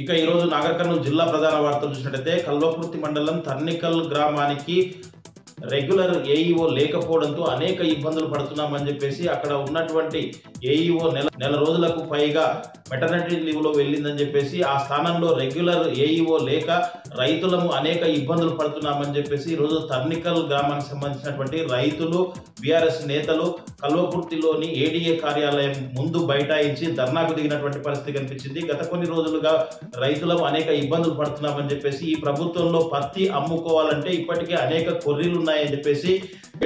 ఇక ఈ రోజు నాగర్ కర్నూలు జిల్లా ప్రధాన వార్తలు చూసినట్లయితే కల్వకుర్తి మండలం తర్నికల్ గ్రామానికి రెగ్యులర్ ఏఈఓ లేకపోవడంతో అనేక ఇబ్బందులు పడుతున్నామని చెప్పేసి అక్కడ ఉన్నటువంటి ఏఈఓ నెల రోజులకు పైగా మెటర్నిటీ లీవ్ లో వెళ్ళిందని చెప్పేసి ఆ స్థానంలో రెగ్యులర్ ఏఈఓ లేక రైతులము అనేక ఇబ్బందులు పడుతున్నామని చెప్పేసి ఈ రోజు తర్నికల్ గ్రామానికి సంబంధించినటువంటి రైతులు బీఆర్ఎస్ నేతలు కల్వకుర్తిలోని ఏడీఏ కార్యాలయం ముందు బైఠాయించి ధర్నాకు దిగినటువంటి పరిస్థితి కనిపించింది. గత కొన్ని రోజులుగా రైతులకు అనేక ఇబ్బందులు పడుతున్నామని చెప్పేసి ఈ ప్రభుత్వంలో పత్తి అమ్ముకోవాలంటే ఇప్పటికే అనేక కొర్రీలు ఉన్నాయని చెప్పేసి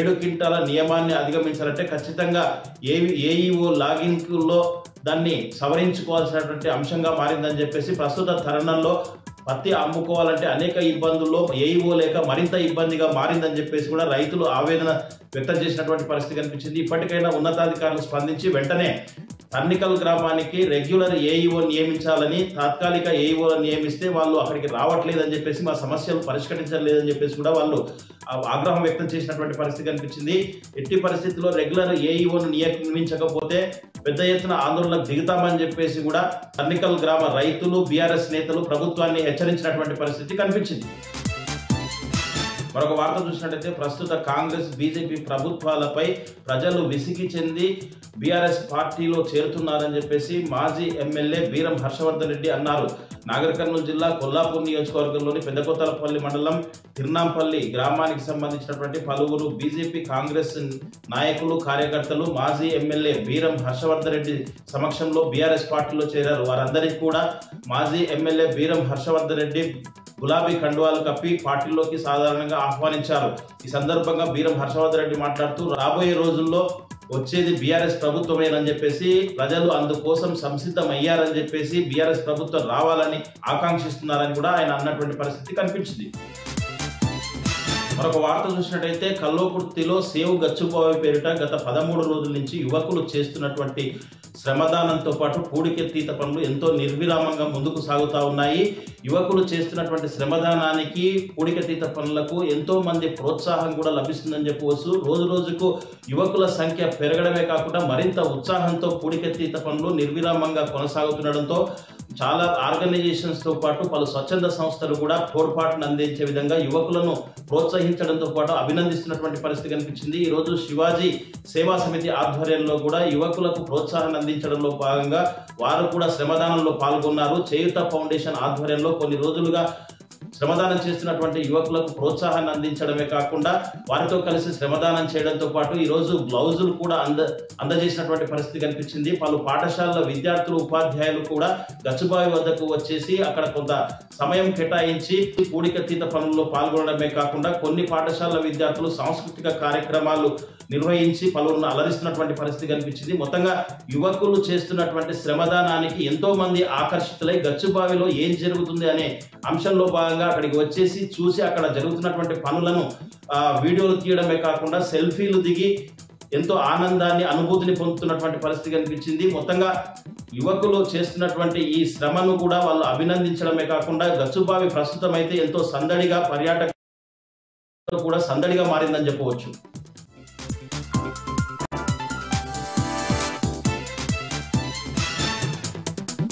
7 క్వింటాల నియమాన్ని అధిగమించాలంటే ఖచ్చితంగా ఏఈఓ లాగిన్ లో దాన్ని సవరించుకోవాల్సినటువంటి అంశంగా మారిందని చెప్పేసి ప్రస్తుత తరుణంలో పత్తి అమ్ముకోవాలంటే అనేక ఇబ్బందుల్లో ఏఈఓ లేక మరింత ఇబ్బందిగా మారిందని చెప్పేసి కూడా రైతులు ఆవేదన వ్యక్తం చేసినటువంటి పరిస్థితి కనిపించింది. ఇప్పటికైనా ఉన్నతాధికారులు స్పందించి వెంటనే తర్నికల్ గ్రామానికి రెగ్యులర్ ఏఈఓ నియమించాలని, తాత్కాలిక ఏఈఓ నియమిస్తే వాళ్ళు అక్కడికి రావట్లేదని చెప్పేసి మా సమస్యలు పరిష్కరించలేదని చెప్పేసి కూడా వాళ్ళు ఆగ్రహం వ్యక్తం చేసినటువంటి పరిస్థితి కనిపించింది. ఎట్టి పరిస్థితుల్లో రెగ్యులర్ ఏఈఓను నియమించకపోతే పెద్ద ఎత్తున ఆందోళనకు దిగుతామని చెప్పేసి కూడా తర్నికల్ గ్రామ రైతులు బీఆర్ఎస్ నేతలు ప్రభుత్వాన్ని హెచ్చరించినటువంటి పరిస్థితి కనిపించింది. మరొక వార్త చూసినట్లయితే ప్రస్తుత కాంగ్రెస్ బీజేపీ ప్రభుత్వాలపై ప్రజలు విసిగి చెంది బీఆర్ఎస్ పార్టీలో చేరుతున్నారని చెప్పేసి మాజీ ఎమ్మెల్యే బీరం హర్షవర్ధన్ రెడ్డి అన్నారు. నాగర్ కర్నూలు జిల్లా కొల్లాపూర్ నియోజకవర్గంలోని పెద్దకొత్తలపల్లి మండలం తిర్నాంపల్లి గ్రామానికి సంబంధించినటువంటి పలువురు బీజేపీ కాంగ్రెస్ నాయకులు కార్యకర్తలు మాజీ ఎమ్మెల్యే బీరం హర్షవర్ధన్ రెడ్డి సమక్షంలో బీఆర్ఎస్ పార్టీలో చేరారు. వారందరికీ కూడా మాజీ ఎమ్మెల్యే బీరం హర్షవర్ధన్ రెడ్డి గులాబీ కండువాలు కప్పి పార్టీలోకి సాధారణంగా ఆహ్వానించారు. ఈ సందర్భంగా బీరం హర్షవర్ధన్ రెడ్డి మాట్లాడుతూ రాబోయే రోజుల్లో వచ్చేది బీఆర్ఎస్ ప్రభుత్వమేనని చెప్పేసి ప్రజలు అందుకోసం సంసిద్ధమయ్యారని చెప్పేసి బీఆర్ఎస్ ప్రభుత్వం రావాలని ఆకాంక్షిస్తున్నారని కూడా ఆయన అన్నటువంటి పరిస్థితి కనిపించింది. మరొక వార్త చూసినట్టయితే కల్వకుర్తిలో సేవ్ గచ్చుబావి పేరిట గత 13 రోజుల నుంచి యువకులు చేస్తున్నటువంటి శ్రమదానంతో పాటు పూడికెత్తీత పనులు ఎంతో నిర్విరామంగా ముందుకు సాగుతూ ఉన్నాయి. యువకులు చేస్తున్నటువంటి శ్రమదానానికి పూడికెత్తీత పనులకు ఎంతో మంది ప్రోత్సాహం కూడా లభిస్తుందని చెప్పవచ్చు. రోజు రోజుకు యువకుల సంఖ్య పెరగడమే కాకుండా మరింత ఉత్సాహంతో పూడికెత్తీత పనులు నిర్విరామంగా కొనసాగుతుండడంతో చాలా ఆర్గనైజేషన్స్ తో పాటు పలు స్వచ్ఛంద సంస్థలు కూడా తోడ్పాటును అందించే విధంగా యువకులను ప్రోత్సహించడంతో పాటు అభినందిస్తున్నటువంటి పరిస్థితి కనిపించింది. ఈ రోజు శివాజీ సేవా సమితి ఆధ్వర్యంలో కూడా యువకులకు ప్రోత్సాహాన్ని అందించడంలో భాగంగా వారు కూడా శ్రమదానంలో పాల్గొన్నారు. చేయుత ఫౌండేషన్ ఆధ్వర్యంలో కొన్ని రోజులుగా శ్రమదానం చేస్తున్నటువంటి యువకులకు ప్రోత్సాహాన్ని అందించడమే కాకుండా వారితో కలిసి శ్రమదానం చేయడంతో పాటు ఈరోజు గ్లౌజులు కూడా అందజేసినటువంటి పరిస్థితి కనిపించింది. పలు పాఠశాలల విద్యార్థులు ఉపాధ్యాయులు కూడా గచ్చుబావి వద్దకు వచ్చేసి అక్కడ కొంత సమయం కేటాయించి పూడికెత్తీత పనుల్లో పాల్గొనడమే కాకుండా కొన్ని పాఠశాలల విద్యార్థులు సాంస్కృతిక కార్యక్రమాలు నిర్వహించి పలువురిని అలరిస్తున్నటువంటి పరిస్థితి కనిపించింది. మొత్తంగా యువకులు చేస్తున్నటువంటి శ్రమదానానికి ఎంతో మంది ఆకర్షితులై గచ్చుబావిలో ఏం జరుగుతుంది అనే అంశంలో భాగంగా అక్కడికి వచ్చేసి చూసి అక్కడ జరుగుతున్నటువంటి పనులను వీడియోలు తీయడమే కాకుండా సెల్ఫీలు దిగి ఎంతో ఆనందాన్ని అనుభూతిని పొందుతున్నటువంటి పరిస్థితి కనిపించింది. మొత్తంగా యువకులు చేస్తున్నటువంటి ఈ శ్రమను కూడా వాళ్ళు అభినందించడమే కాకుండా గచ్చుబావి ప్రస్తుతం అయితే ఎంతో సందడిగా పర్యాటకులు కూడా సందడిగా మారిందని చెప్పవచ్చు.